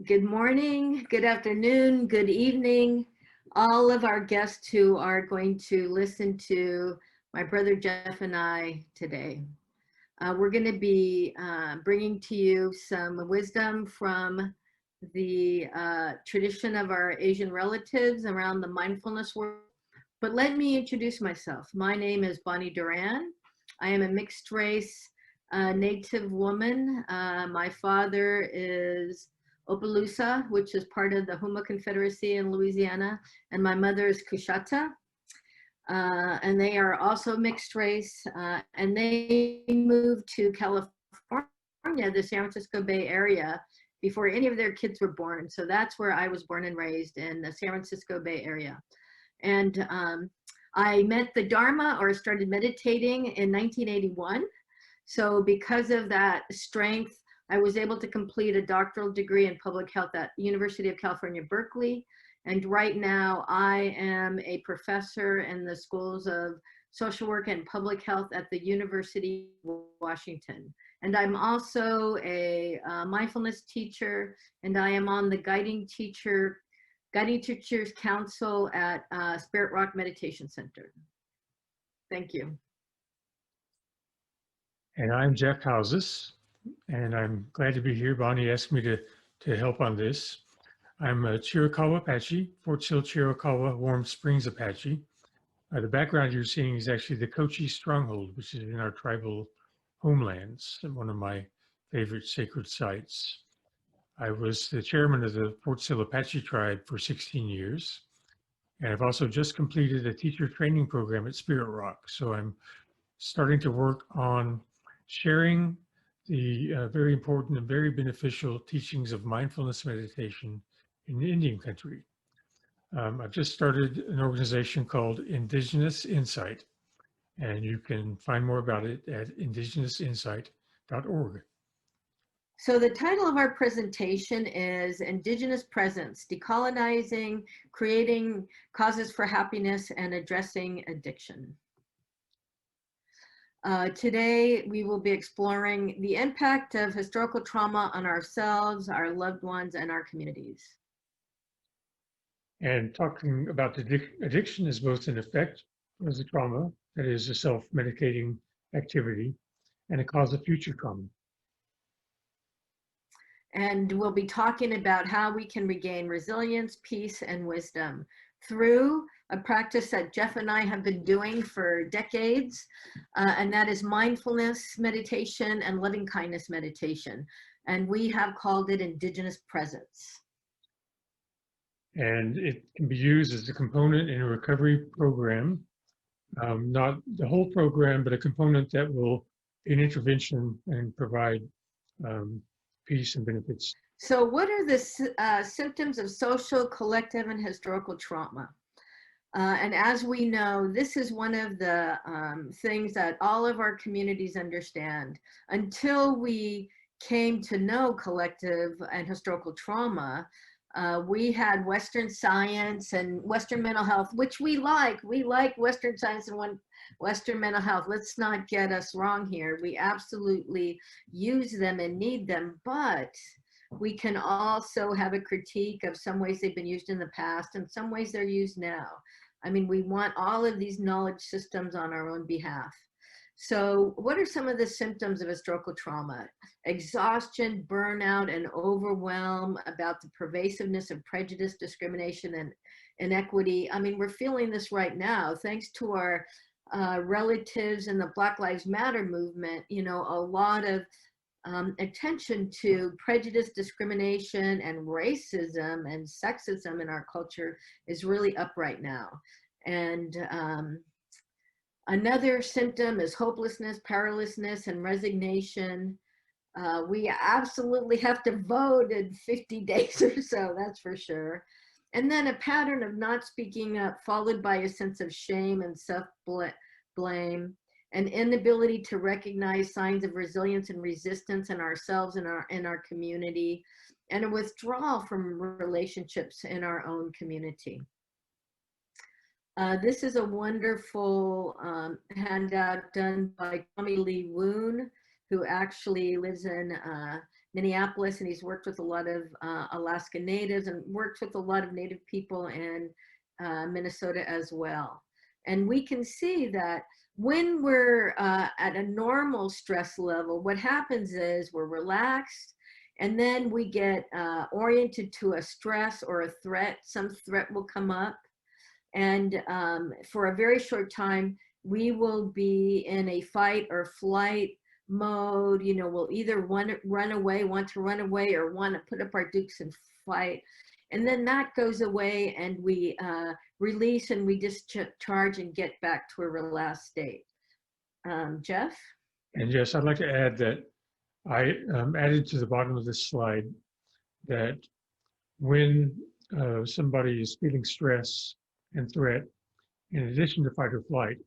Good morning, good afternoon, good evening, all of our guests who are going to listen to my brother Jeff and I today. We're going to be bringing to you some wisdom from the tradition of our Asian relatives around the mindfulness world. But let me introduce myself. My name is Bonnie Duran. I am a mixed race Native woman. My father is Opelousas, which is part of the Huma Confederacy in Louisiana, and my mother is Coushatta. And they are also mixed race, and they moved to California, the San Francisco Bay Area, before any of their kids were born. So that's where I was born and raised, in the San Francisco Bay Area. And I met the Dharma, or started meditating, in 1981. So because of that strength, I was able to complete a doctoral degree in public health at University of California, Berkeley. And right now I am a professor in the schools of social work and public health at the University of Washington. And I'm also a mindfulness teacher, and I am on the Guiding Teachers Council at Spirit Rock Meditation Center. Thank you. And I'm Jeff Houses, and I'm glad to be here. Bonnie asked me to help on this. I'm a Chiricahua Apache, Fort Sill Chiricahua Warm Springs Apache. The background you're seeing is actually the Cochise Stronghold, which is in our tribal homelands, and one of my favorite sacred sites. I was the chairman of the Fort Sill Apache tribe for 16 years. And I've also just completed a teacher training program at Spirit Rock. So I'm starting to work on sharing the very important and very beneficial teachings of mindfulness meditation in the Indian country. I've just started an organization called Indigenous Insight, and you can find more about it at indigenousinsight.org. So the title of our presentation is Indigenous Presence, Decolonizing, Creating Causes for Happiness, and Addressing Addiction. Today, we will be exploring the impact of historical trauma on ourselves, our loved ones, and our communities. And talking about addiction is both an effect of the trauma, that is a self-medicating activity, and a cause of future trauma. And we'll be talking about how we can regain resilience, peace, and wisdom through a practice that Jeff and I have been doing for decades, and that is mindfulness meditation and loving kindness meditation. And we have called it Indigenous Presence. And it can be used as a component in a recovery program, not the whole program, but a component that will be an intervention and provide peace and benefits. So what are the symptoms of social, collective, and historical trauma? And as we know, this is one of the things that all of our communities understand. Until we came to know collective and historical trauma, we had Western science and Western mental health, which we like. We like Western science and Western mental health. Let's not get us wrong here. We absolutely use them and need them, but we can also have a critique of some ways they've been used in the past and some ways they're used now. I mean, we want all of these knowledge systems on our own behalf. So what are some of the symptoms of historical trauma? Exhaustion, burnout, and overwhelm about the pervasiveness of prejudice, discrimination, and inequity. I mean, we're feeling this right now, thanks to our relatives in the Black Lives Matter movement. You know, a lot of attention to prejudice, discrimination, and racism and sexism in our culture is really up right now. And another symptom is hopelessness, powerlessness, and resignation. We absolutely have to vote in 50 days or so, that's for sure. And then a pattern of not speaking up, followed by a sense of shame and self-blame, an inability to recognize signs of resilience and resistance in ourselves and in our community, and a withdrawal from relationships in our own community. This is a wonderful handout done by Tommy Lee Woon, who actually lives in Minneapolis, and he's worked with a lot of Alaska Natives and worked with a lot of Native people in Minnesota as well. And we can see that when we're at a normal stress level, what happens is we're relaxed, and then we get oriented to a stress or a threat. Some threat will come up, and for a very short time, we will be in a fight or flight mode. You know, we'll either want to run away, or want to put up our dukes and fight. And then that goes away, and we release and we discharge and get back to a relaxed state. Jeff? And yes, I'd like to add that I added to the bottom of this slide that when somebody is feeling stress and threat, in addition to fight or flight,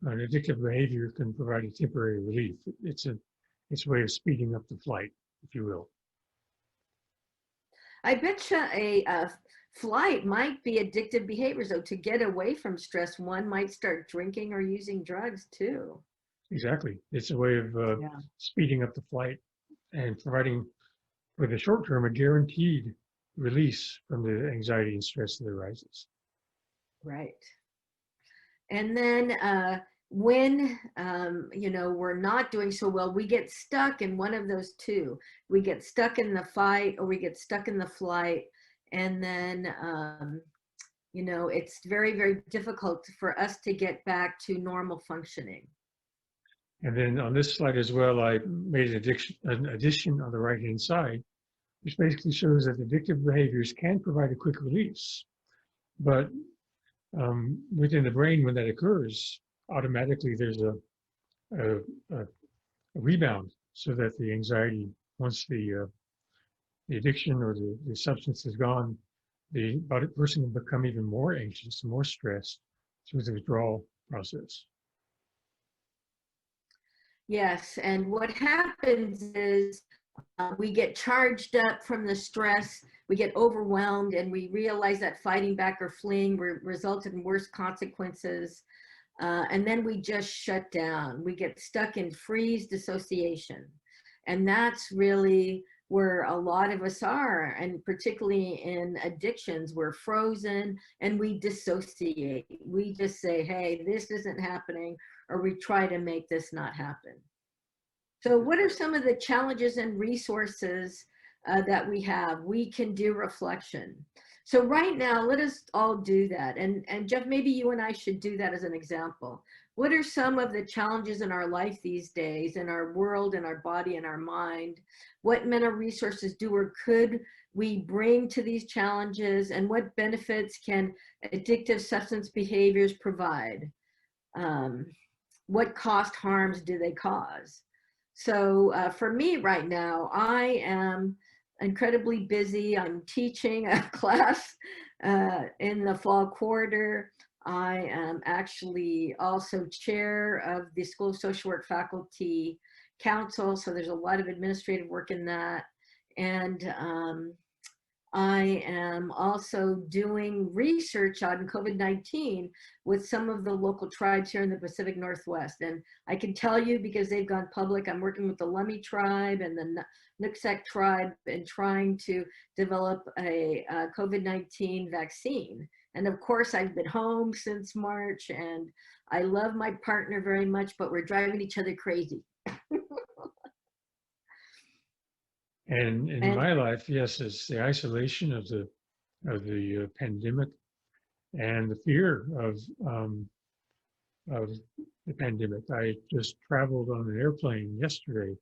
an addictive behavior can provide a temporary relief. It's a way of speeding up the flight, if you will. I bet you a flight might be addictive behaviors, though. To get away from stress, one might start drinking or using drugs too. Exactly. It's a way of speeding up the flight and providing, for the short term, a guaranteed release from the anxiety and stress that arises. Right. And then when you know, we're not doing so well, we get stuck in one of those two. We get stuck in the fight, or we get stuck in the flight, and then you know, it's very, very difficult for us to get back to normal functioning. And then on this slide as well, I made an addition on the right-hand side, which basically shows that addictive behaviors can provide a quick release. But within the brain, when that occurs, automatically there's a rebound, so that the anxiety, once the addiction or the substance is gone, the person will become even more anxious, more stressed through the withdrawal process. Yes, and what happens is we get charged up from the stress, we get overwhelmed, and we realize that fighting back or fleeing resulted in worse consequences. And then we just shut down. We get stuck in freeze dissociation. And that's really where a lot of us are, and particularly in addictions, we're frozen and we dissociate. We just say, hey, this isn't happening, or we try to make this not happen. So what are some of the challenges and resources that we have? We can do reflection. So right now, let us all do that. And Jeff, maybe you and I should do that as an example. What are some of the challenges in our life these days, in our world, in our body, in our mind? What mental resources do or could we bring to these challenges, and what benefits can addictive substance behaviors provide? What cost harms do they cause? So for me right now, I am incredibly busy. I'm teaching a class in the fall quarter. I am actually also chair of the School of Social Work Faculty Council, so there's a lot of administrative work in that. And I am also doing research on COVID-19 with some of the local tribes here in the Pacific Northwest. And I can tell you, because they've gone public, I'm working with the Lummi tribe and the Nooksack tribe and trying to develop a COVID-19 vaccine. And of course, I've been home since March, and I love my partner very much, but we're driving each other crazy. And in my life, yes, it's the isolation of the pandemic and the fear of the pandemic. I just traveled on an airplane yesterday,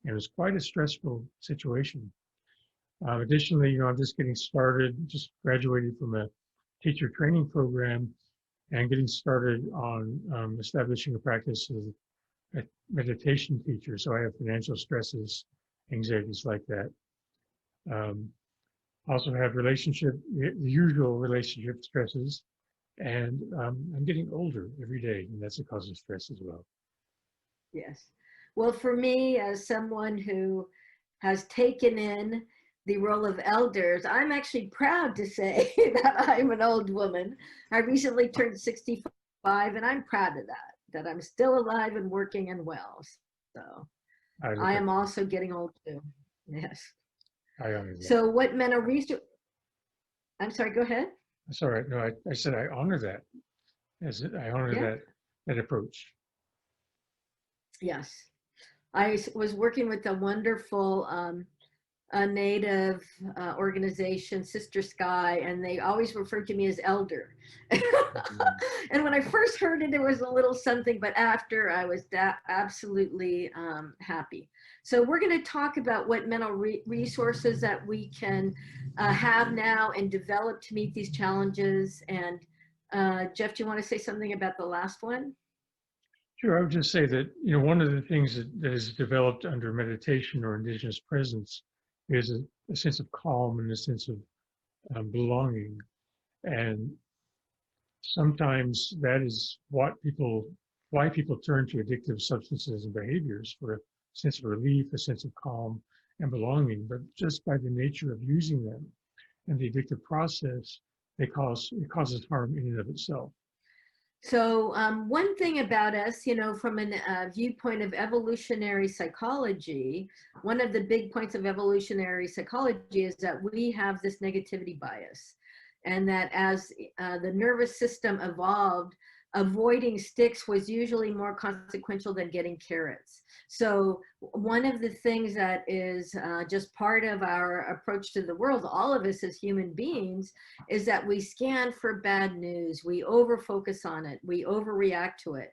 and it was quite a stressful situation. Additionally, you know, I'm just getting started, just graduated from a teacher training program, and getting started on establishing a practice as a meditation teacher. So I have financial stresses, anxieties like that. Also have the usual relationship stresses, and I'm getting older every day, and that's a cause of stress as well. Yes. Well, for me, as someone who has taken in the role of elders, I'm actually proud to say that I'm an old woman. I recently turned 65, and I'm proud of that I'm still alive and working and well. So I am also getting old too. Yes. I honor that. So what mental resource, I'm sorry, go ahead. That's all right. No, I said I honor that. I honor Yeah. that approach. Yes. I was working with a wonderful a native organization, Sister Sky, and they always referred to me as elder. And when I first heard it, there was a little something, but after I was absolutely happy. So we're going to talk about what mental resources that we can have now and develop to meet these challenges. And Jeff, do you want to say something about the last one? Sure, I would just say that, one of the things that is developed under meditation or indigenous presence is a sense of calm and a sense of belonging. And sometimes that is why people turn to addictive substances and behaviors for a sense of relief, a sense of calm and belonging. But just by the nature of using them and the addictive process, it causes harm in and of itself. So one thing about us, from a viewpoint of evolutionary psychology, one of the big points of evolutionary psychology is that we have this negativity bias. And that as the nervous system evolved, avoiding sticks was usually more consequential than getting carrots. So one of the things that is just part of our approach to the world, all of us as human beings, is that we scan for bad news, we overfocus on it, we overreact to it,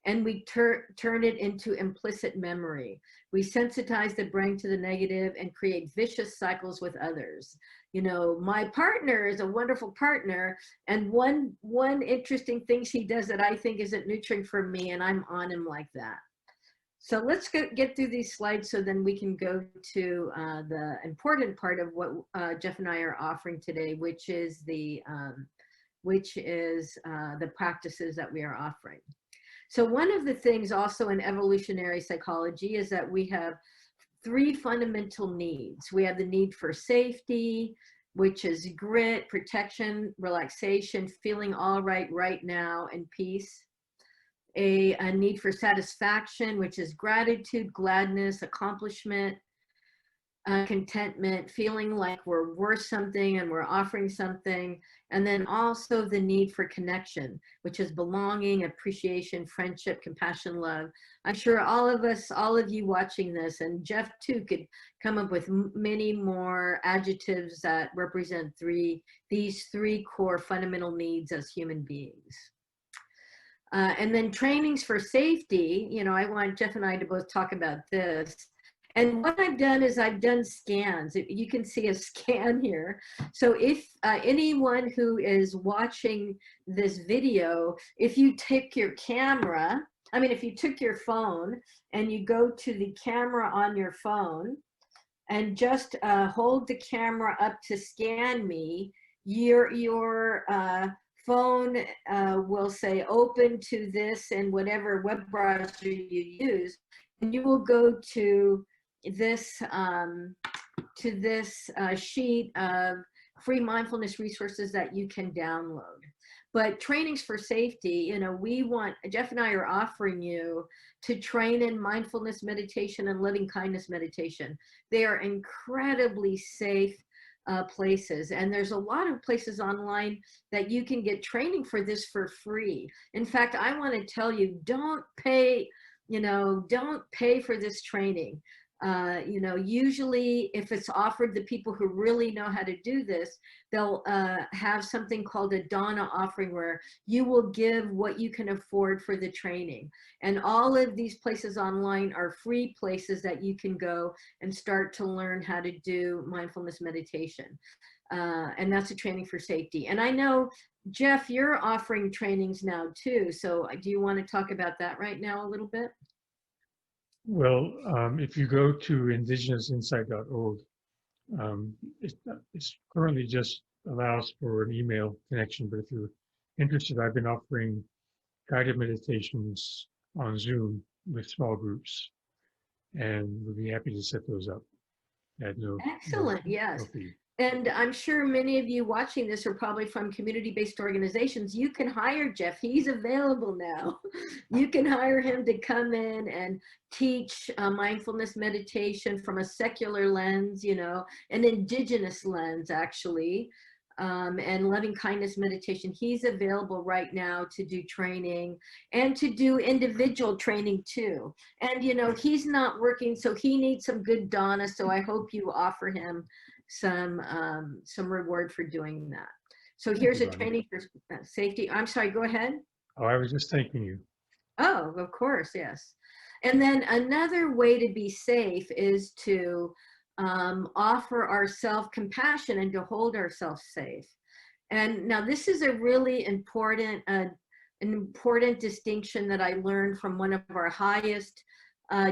and we turn it into implicit memory. We sensitize the brain to the negative and create vicious cycles with others. My partner is a wonderful partner, and one interesting thing he does that I think isn't nurturing for me, and I'm on him like that. So let's get through these slides so then we can go to the important part of what Jeff and I are offering today, which is the practices that we are offering. So one of the things also in evolutionary psychology is that we have three fundamental needs. We have the need for safety, which is grit, protection, relaxation, feeling all right now, and peace. A need for satisfaction, which is gratitude, gladness, accomplishment, contentment, feeling like we're worth something and we're offering something. And then also the need for connection, which is belonging, appreciation, friendship, compassion, love. I'm sure all of you watching this, and Jeff too, could come up with many more adjectives that represent these three core fundamental needs as human beings. And then trainings for safety, I want Jeff and I to both talk about this. And what I've done is I've done scans. You can see a scan here. So if anyone who is watching this video, if you take your camera, if you took your phone and you go to the camera on your phone and just hold the camera up to scan me, your phone will say open to this and whatever web browser you use, and you will go to this sheet of free mindfulness resources that you can download. But trainings for safety, Jeff and I are offering you to train in mindfulness meditation and loving kindness meditation. They are incredibly safe places, and there's a lot of places online that you can get training for this for free. In fact, I want to tell you, don't pay for this training. Usually if it's offered to people who really know how to do this, they'll have something called a Dana offering, where you will give what you can afford for the training. And all of these places online are free places that you can go and start to learn how to do mindfulness meditation. And that's a training for safety. And I know, Jeff, you're offering trainings now too. So do you want to talk about that right now a little bit? Well, if you go to indigenousinsight.org, it's currently just allows for an email connection, but if you're interested, I've been offering guided meditations on Zoom with small groups, and we'd be happy to set those up at no Excellent. Yes. fee. And I'm sure many of you watching this are probably from community-based organizations. You can hire Jeff. He's available now. You can hire him to come in and teach mindfulness meditation from a secular lens, you know, an indigenous lens, actually, and loving kindness meditation. He's available right now to do training and to do individual training too. And, you know, he's not working, so he needs some good Donna. So I hope you offer him some reward for doing that. So Thank here's you, a Bonnie. training for safety. I'm sorry, go ahead. Oh, I was just thanking you. Oh, of course, yes. And then another way to be safe is to offer ourselves compassion and to hold ourselves safe. And now this is a really important, an important distinction that I learned from one of our highest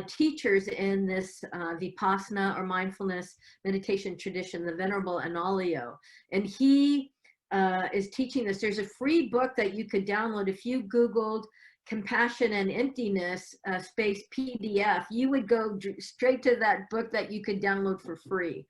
teachers in this Vipassana or mindfulness meditation tradition, the Venerable Analayo. And he is teaching this. There's a free book that you could download if you Googled compassion and emptiness space PDF, you would go straight to that book that you could download for free.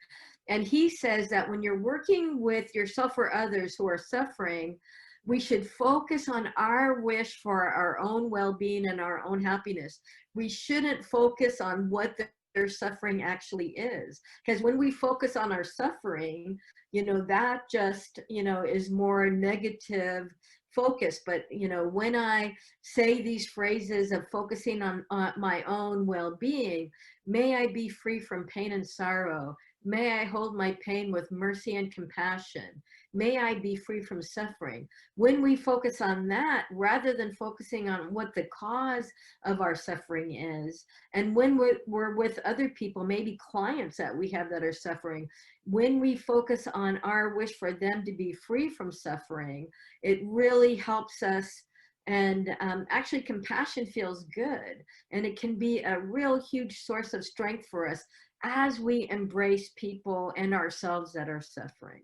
And he says that when you're working with yourself or others who are suffering, we should focus on our wish for our own well-being and our own happiness. We shouldn't focus on what their suffering actually is. Because when we focus on our suffering, you know, that just, you know, is more negative focus. But, you know, when I say these phrases of focusing on my own well-being, may I be free from pain and sorrow. May I hold my pain with mercy and compassion. May I be free from suffering. When we focus on that, rather than focusing on what the cause of our suffering is, and when we're with other people, maybe clients that we have that are suffering, when we focus on our wish for them to be free from suffering, it really helps us. And actually compassion feels good, and it can be a real huge source of strength for us as we embrace people and ourselves that are suffering.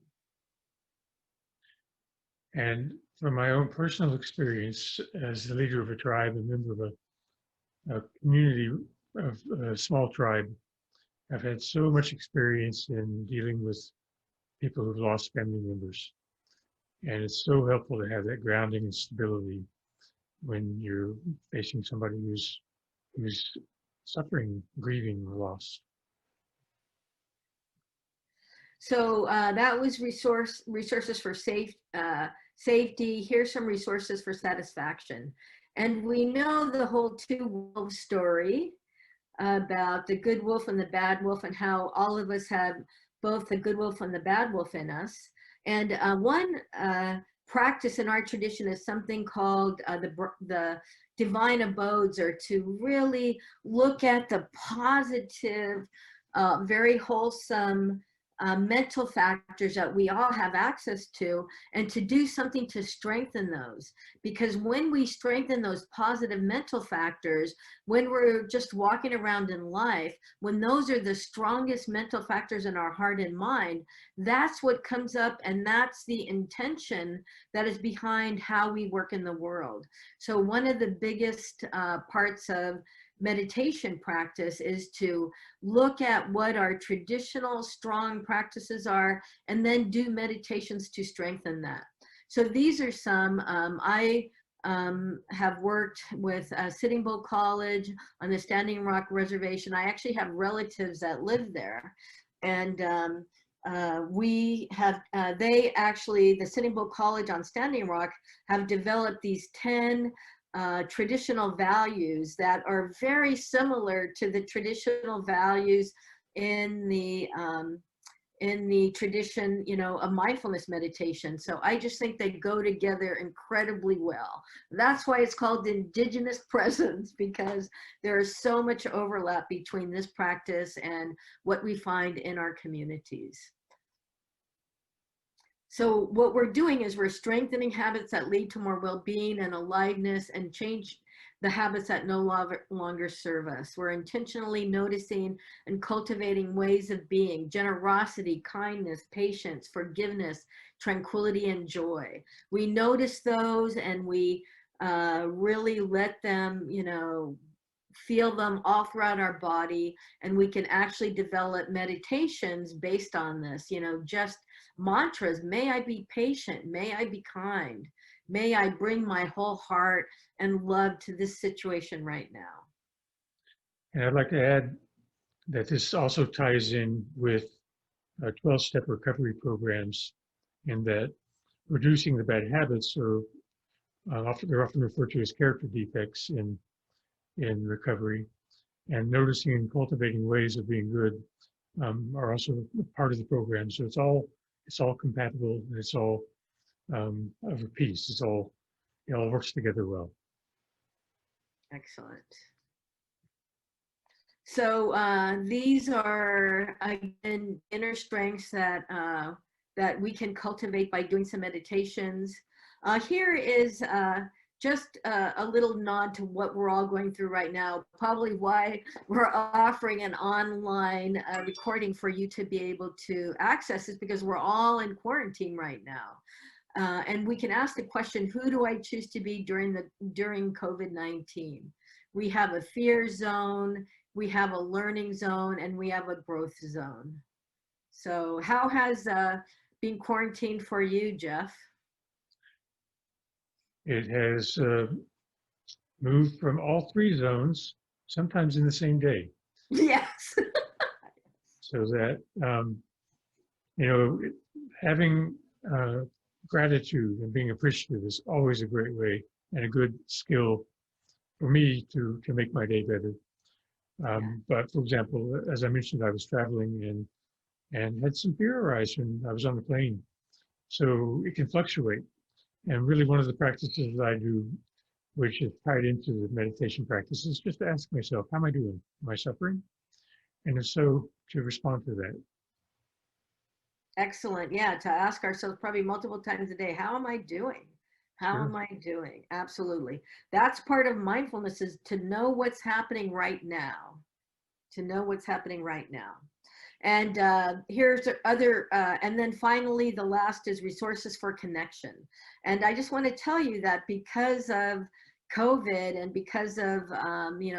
And from my own personal experience as the leader of a tribe, a member of a community of a small tribe, I've had so much experience in dealing with people who've lost family members. And it's so helpful to have that grounding and stability when you're facing somebody who's suffering, grieving, or loss. So that was resources for safety. Here's some resources for satisfaction. And we know the whole two wolves story about the good wolf and the bad wolf, and how all of us have both the good wolf and the bad wolf in us. And one practice in our tradition is something called the divine abodes, or to really look at the positive, very wholesome mental factors that we all have access to, and to do something to strengthen those. Because when we strengthen those positive mental factors, when we're just walking around in life, when those are the strongest mental factors in our heart and mind, that's what comes up, and that's the intention that is behind how we work in the world. So one of the biggest parts of meditation practice is to look at what our traditional strong practices are, and then do meditations to strengthen that. So these are some. I have worked with Sitting Bull College on the Standing Rock Reservation. I actually have relatives that live there, and we have, the Sitting Bull College on Standing Rock have developed these 10 traditional values that are very similar to the traditional values in the tradition, you know, of mindfulness meditation. So I just think they go together incredibly well. That's why it's called Indigenous Presence, because there is so much overlap between this practice and what we find in our communities. So what we're doing is we're strengthening habits that lead to more well-being and aliveness, and change the habits that no longer serve us. We're intentionally noticing and cultivating ways of being: generosity, kindness, patience, forgiveness, tranquility, and joy. We notice those, and we really let them, you know, feel them all throughout our body, and we can actually develop meditations based on this, just mantras. May I be patient, may I be kind, may I bring my whole heart and love to this situation right now. And I'd like to add that this also ties in with 12-step recovery programs, in that reducing the bad habits they're often referred to as character defects in recovery, and noticing and cultivating ways of being good are also part of the program. So it's all compatible, and it's all of a piece. It all works together well. Excellent. So these are, again, inner strengths that we can cultivate by doing some meditations. Here is just a little nod to what we're all going through right now, probably why we're offering an online recording for you to be able to access, is because we're all in quarantine right now. And we can ask the question, who do I choose to be during COVID-19? We have a fear zone, we have a learning zone, and we have a growth zone. So how has being quarantined for you, Jeff? It has moved from all three zones, sometimes in the same day. Yes. So that, having gratitude and being appreciative is always a great way and a good skill for me to make my day better. But for example, as I mentioned, I was traveling and had some fear arise when I was on the plane. So it can fluctuate. And really one of the practices that I do, which is tied into the meditation practice, is just to ask myself, how am I doing? Am I suffering? And if so, to respond to that. Excellent. Yeah, to ask ourselves probably multiple times a day, how am I doing? How Sure. am I doing? Absolutely. That's part of mindfulness, is to know what's happening right now. To know what's happening right now. And here's other, and then finally, the last is resources for connection. And I just want to tell you that because of COVID and because of,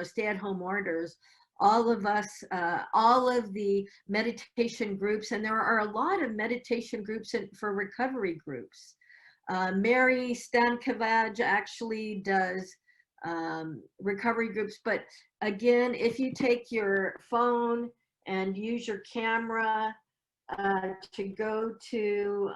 stay-at-home orders, all of us, all of the meditation groups, and there are a lot of meditation groups for recovery groups. Mary Stankovaj actually does recovery groups, but again, if you take your phone and use your camera to go to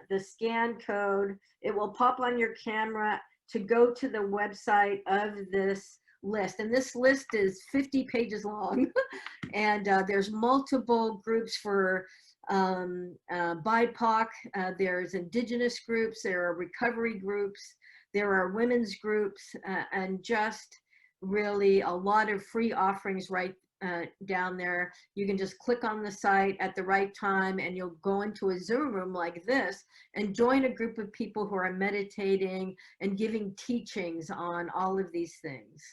the scan code, it will pop on your camera to go to the website of this list. And this list is 50 pages long. And there's multiple groups for BIPOC, there's Indigenous groups, there are recovery groups, there are women's groups, and just really a lot of free offerings right down there. You can just click on the site at the right time and you'll go into a Zoom room like this and join a group of people who are meditating and giving teachings on all of these things.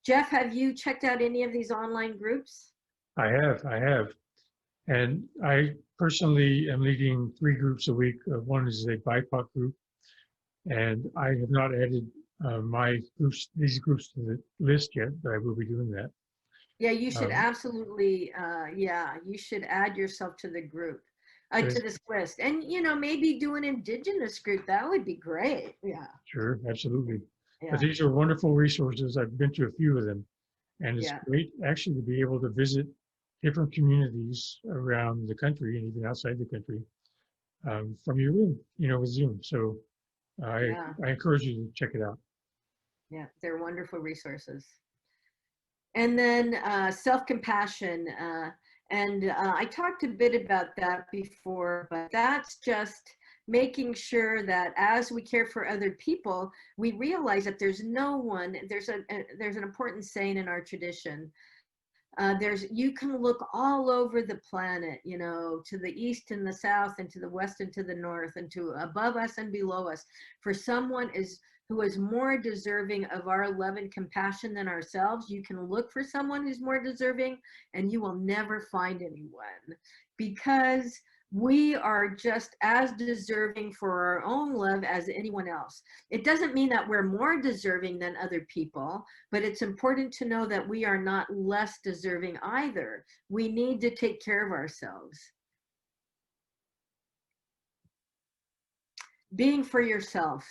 Jeff, have you checked out any of these online groups? I have. And I personally am leading 3 groups a week. One is a BIPOC group, and I have not added these groups to the list yet, but I will be doing that. Yeah, you should absolutely, you should add yourself to the group, to this list. And, maybe do an Indigenous group. That would be great. Yeah. Sure, absolutely. Yeah. But these are wonderful resources. I've been to a few of them, and it's Yeah. great actually to be able to visit different communities around the country and even outside the country from your room, with Zoom. So I encourage you to check it out. Yeah, they're wonderful resources. And then self-compassion. And I talked a bit about that before, but that's just making sure that as we care for other people, we realize that there's an important saying in our tradition. You can look all over the planet, to the east and the south and to the west and to the north and to above us and below us, for someone who is more deserving of our love and compassion than ourselves. You can look for someone who's more deserving and you will never find anyone, because We are just as deserving for our own love as anyone else. It doesn't mean that we're more deserving than other people, but it's important to know that we are not less deserving either. We need to take care of ourselves. Being for yourself.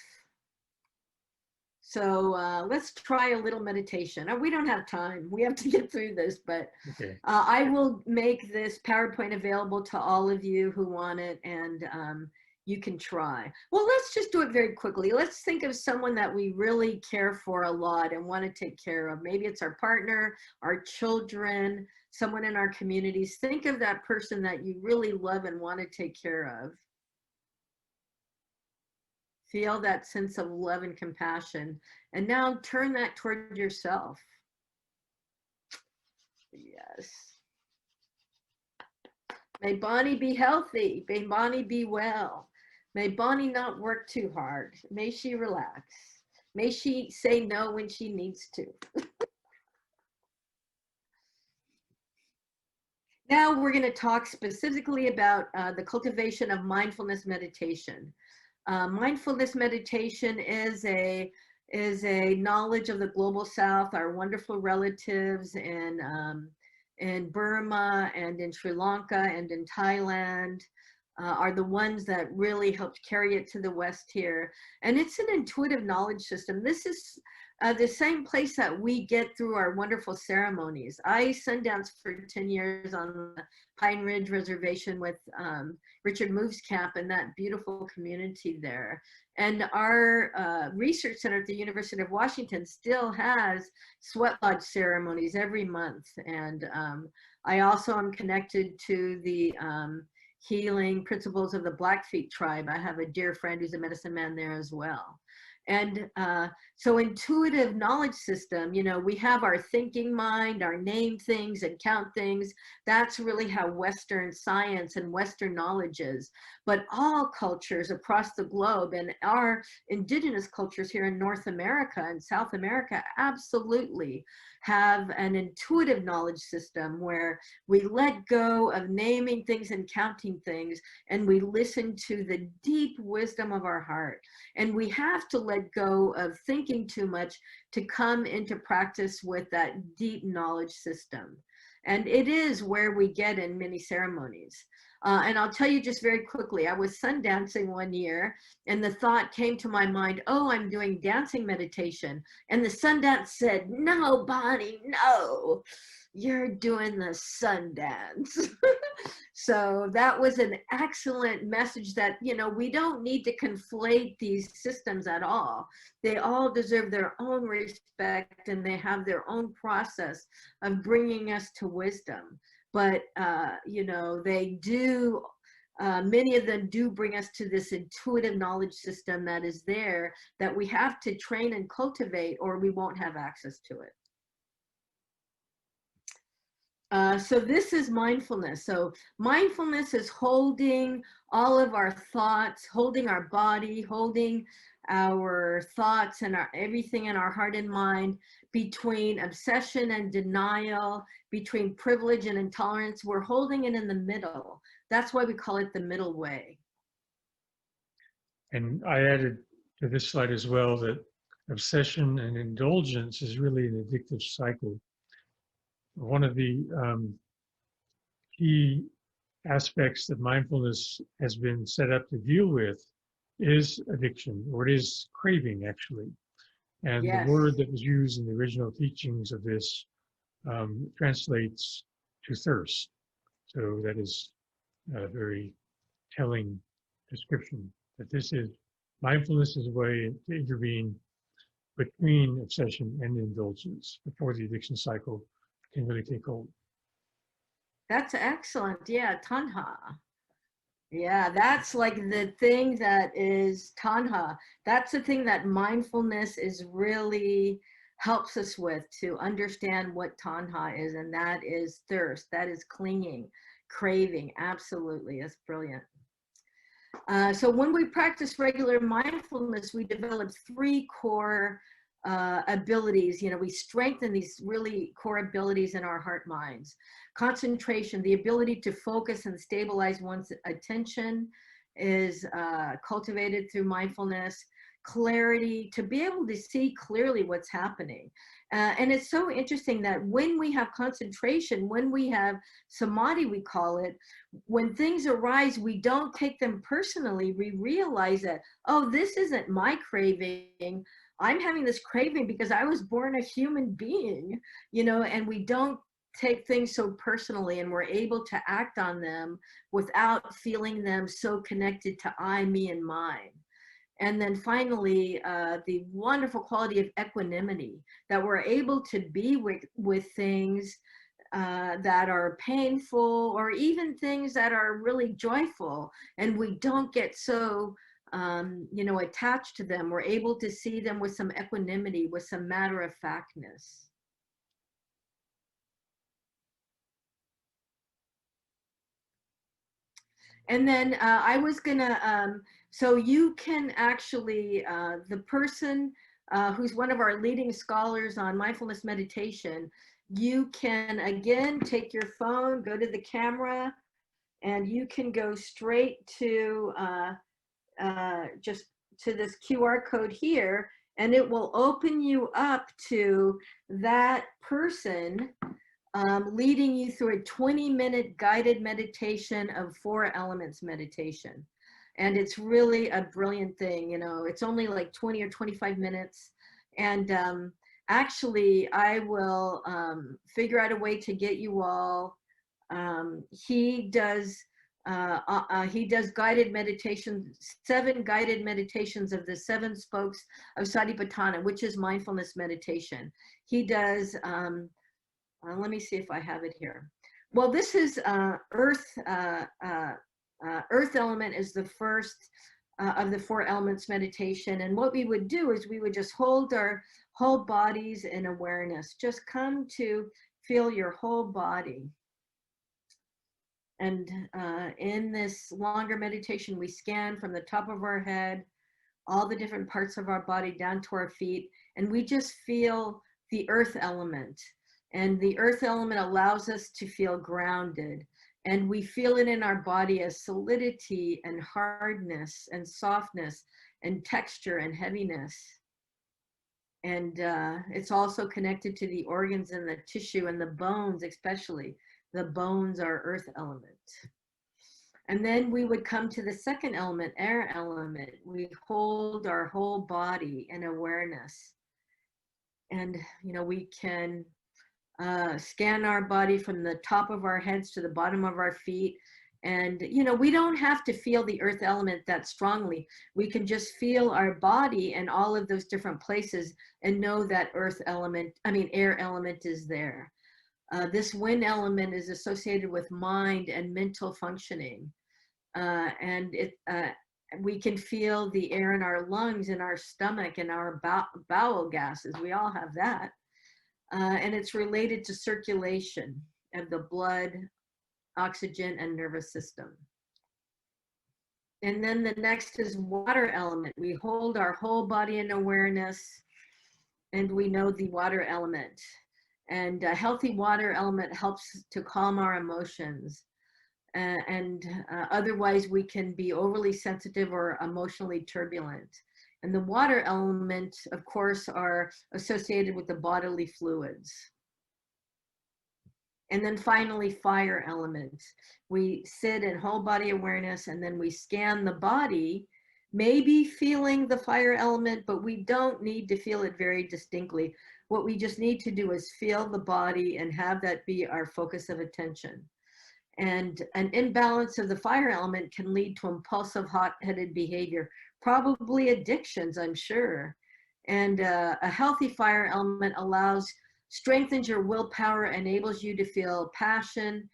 So let's try a little meditation. We don't have time. We have to get through this, but Okay. I will make this PowerPoint available to all of you who want it, and you can try. Well, let's just do it very quickly. Let's think of someone that we really care for a lot and want to take care of. Maybe it's our partner, our children, someone in our communities. Think of that person that you really love and want to take care of. Feel that sense of love and compassion. And now turn that toward yourself. Yes. May Bonnie be healthy. May Bonnie be well. May Bonnie not work too hard. May she relax. May she say no when she needs to. Now we're going to talk specifically about the cultivation of mindfulness meditation. Mindfulness meditation is a knowledge of the global South. Our wonderful relatives in Burma and in Sri Lanka and in Thailand are the ones that really helped carry it to the West here. And it's an intuitive knowledge system. This is the same place that we get through our wonderful ceremonies. I sundanced for 10 years on the Pine Ridge Reservation with Richard Moves Camp and that beautiful community there. And our research center at the University of Washington still has sweat lodge ceremonies every month. And I also am connected to the healing principles of the Blackfeet tribe. I have a dear friend who's a medicine man there as well. And so intuitive knowledge system, you know, we have our thinking mind, our name things and count things. That's really how Western science and Western knowledge is. But all cultures across the globe, and our indigenous cultures here in North America and South America absolutely have an intuitive knowledge system where we let go of naming things and counting things, and we listen to the deep wisdom of our heart. And we have to let go of thinking too much to come into practice with that deep knowledge system. And it is where we get in many ceremonies. And I'll tell you just very quickly, I was sun dancing one year and the thought came to my mind, oh, I'm doing dancing meditation. And the sun dance said, no, Bonnie, no, you're doing the sun dance. So that was an excellent message that, you know, we don't need to conflate these systems at all. They all deserve their own respect and they have their own process of bringing us to wisdom. But, you know, they do, many of them do bring us to this intuitive knowledge system that is there that we have to train and cultivate or we won't have access to it. So this is mindfulness. So mindfulness is holding all of our thoughts, holding our body, holding our thoughts and our everything in our heart and mind between obsession and denial, between privilege and intolerance. We're holding it in the middle. That's why we call it the middle way. And I added to this slide as well that obsession and indulgence is really an addictive cycle. One of the key aspects that mindfulness has been set up to deal with is addiction, or it is craving, actually. And Yes. The word that was used in the original teachings of this translates to thirst. So that is a very telling description that this is mindfulness is a way to intervene between obsession and indulgence before the addiction cycle can really take hold. That's excellent. Yeah, tanha. Yeah, that's like the thing that is tanha. That's the thing that mindfulness is really helps us with to understand what tanha is, and that is thirst, that is clinging, craving. Absolutely, that's brilliant. So when we practice regular mindfulness, we develop three core abilities. We strengthen these really core abilities in our heart minds. Concentration, the ability to focus and stabilize one's attention, is cultivated through mindfulness. Clarity, to be able to see clearly what's happening. And it's so interesting that when we have concentration, when we have samadhi, we call it, when things arise, we don't take them personally. We realize that, oh, this isn't my craving. I'm having this craving because I was born a human being, and we don't take things so personally, and we're able to act on them without feeling them so connected to I, me, and mine. And then finally, the wonderful quality of equanimity, that we're able to be with things that are painful, or even things that are really joyful, and we don't get so attached to them. We're able to see them with some equanimity, with some matter-of-factness. And then I was gonna, so you can actually, the person who's one of our leading scholars on mindfulness meditation, you can again take your phone, go to the camera, and you can go straight to just to this QR code here, and it will open you up to that person leading you through a 20-minute guided meditation of 4 elements meditation. And it's really a brilliant thing. It's only like 20 or 25 minutes. And actually, I will figure out a way to get you all. He does guided meditations, 7 guided meditations of the 7 spokes of Satipatthana, which is mindfulness meditation. He does, let me see if I have it here. Well, this is earth element is the first of the 4 elements meditation. And what we would do is we would just hold our whole bodies in awareness. Just come to feel your whole body. And in this longer meditation, we scan from the top of our head, all the different parts of our body down to our feet, and we just feel the earth element. And the earth element allows us to feel grounded. And we feel it in our body as solidity and hardness and softness and texture and heaviness. And it's also connected to the organs and the tissue and the bones, especially. The bones are earth element. And then we would come to the second element, air element. We hold our whole body in awareness. And, we can scan our body from the top of our heads to the bottom of our feet. And, we don't have to feel the earth element that strongly. We can just feel our body and all of those different places and know that air element is there. This wind element is associated with mind and mental functioning. And we can feel the air in our lungs, in our stomach, and our bowel gases. We all have that. And it's related to circulation of the blood, oxygen, and nervous system. And then the next is water element. We hold our whole body in awareness, and we know the water element. And a healthy water element helps to calm our emotions. Otherwise, we can be overly sensitive or emotionally turbulent. And the water element, of course, are associated with the bodily fluids. And then finally, fire element. We sit in whole body awareness, and then we scan the body, maybe feeling the fire element, but we don't need to feel it very distinctly. What we just need to do is feel the body and have that be our focus of attention. And an imbalance of the fire element can lead to impulsive, hot-headed behavior, probably addictions, I'm sure. And a healthy fire element strengthens your willpower, enables you to feel passionate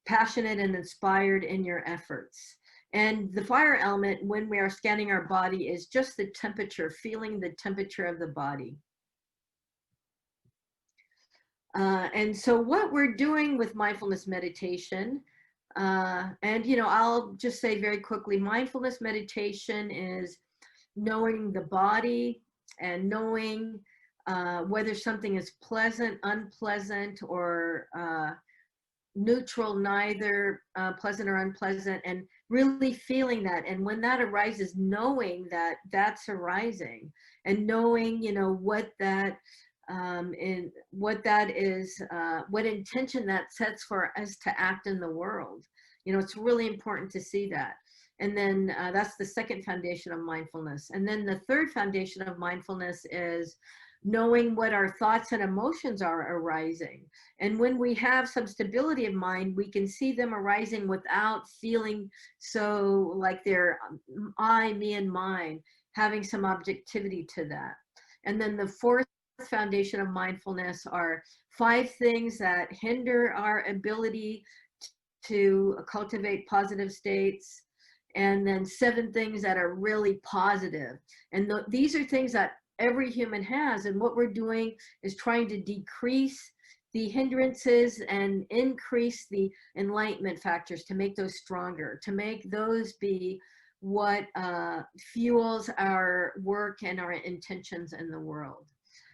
and inspired in your efforts. And the fire element, when we are scanning our body, is just the temperature, feeling the temperature of the body. And so what we're doing with mindfulness meditation, I'll just say very quickly, mindfulness meditation is knowing the body and knowing whether something is pleasant, unpleasant, or neutral, neither pleasant or unpleasant, and really feeling that. And when that arises, knowing that that's arising, and knowing, what that is, what intention that sets for us to act in the world. It's really important to see that. And then that's the second foundation of mindfulness. And then the third foundation of mindfulness is knowing what our thoughts and emotions are arising. And when we have some stability of mind, we can see them arising without feeling so like they're I, me, and mine, having some objectivity to that. And then the fourth foundation of mindfulness are 5 things that hinder our ability to cultivate positive states, and then 7 things that are really positive. And these are things that every human has, and what we're doing is trying to decrease the hindrances and increase the enlightenment factors to make those stronger, to make those be what fuels our work and our intentions in the world.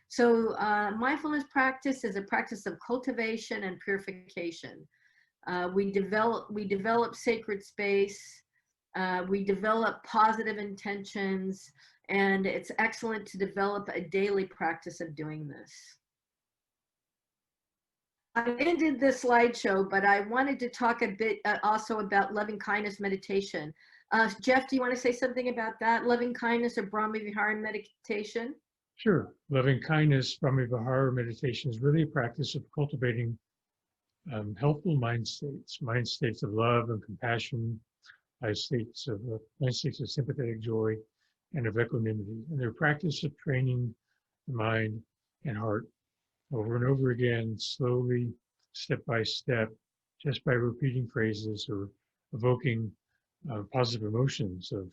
So mindfulness practice is a practice of cultivation and purification. We develop sacred space. We develop positive intentions, and it's excellent to develop a daily practice of doing this. I ended this slideshow, but I wanted to talk a bit also about loving kindness meditation. Jeff, do you want to say something about that? Loving kindness or Brahma Vihara meditation? Sure. Loving kindness, Brahma Vihara meditation is really a practice of cultivating helpful mind states of love and compassion, mind states of sympathetic joy, and of equanimity. And their practice of training the mind and heart over and over again, slowly, step by step, just by repeating phrases or evoking positive emotions of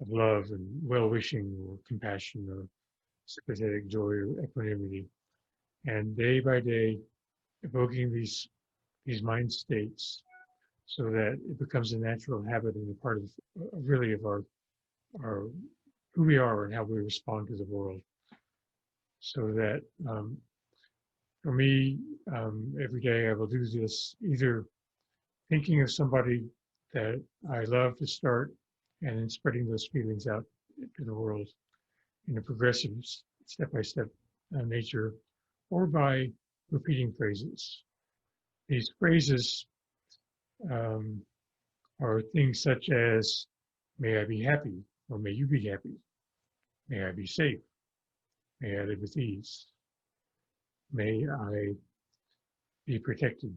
love and well-wishing or compassion or sympathetic joy or equanimity. And day by day, evoking these mind states so that it becomes a natural habit and a part of really of our who we are and how we respond to the world. So that for me, every day I will do this, either thinking of somebody that I love to start and then spreading those feelings out to the world in a progressive step-by-step nature, or by repeating phrases. These phrases are things such as, may I be happy, or may you be happy. May I be safe. May I live with ease. May I be protected.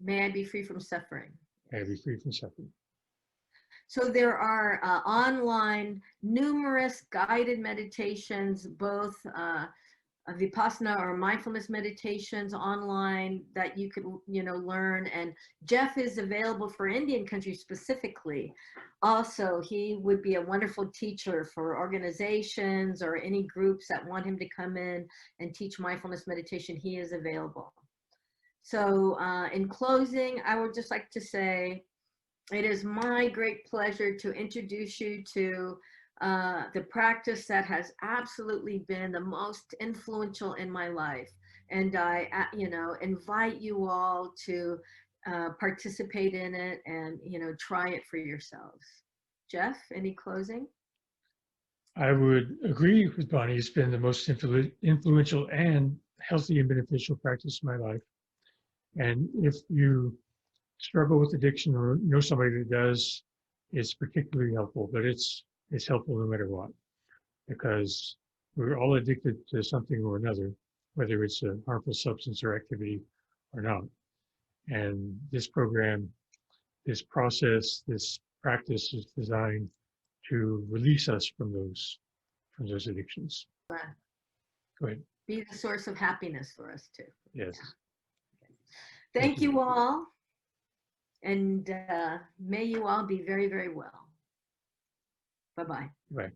May I be free from suffering. May I be free from suffering. So there are online numerous guided meditations, both Vipassana or mindfulness meditations online that you could, learn. And Jeff is available for Indian countries specifically. Also, he would be a wonderful teacher for organizations or any groups that want him to come in and teach mindfulness meditation. He is available. So in closing, I would just like to say, it is my great pleasure to introduce you to the practice that has absolutely been the most influential in my life. And I, invite you all to participate in it and, try it for yourselves. Jeff, any closing? I would agree with Bonnie. It's been the most influential and healthy and beneficial practice of my life. And if you struggle with addiction or know somebody that does, it's particularly helpful, but it's helpful no matter what, because we're all addicted to something or another, whether it's a harmful substance or activity or not. And this program, this process, this practice is designed to release us from those addictions. Go ahead. Be the source of happiness for us too. Yes. Yeah. Thank you all. And may you all be very, very well. Bye-bye. Bye.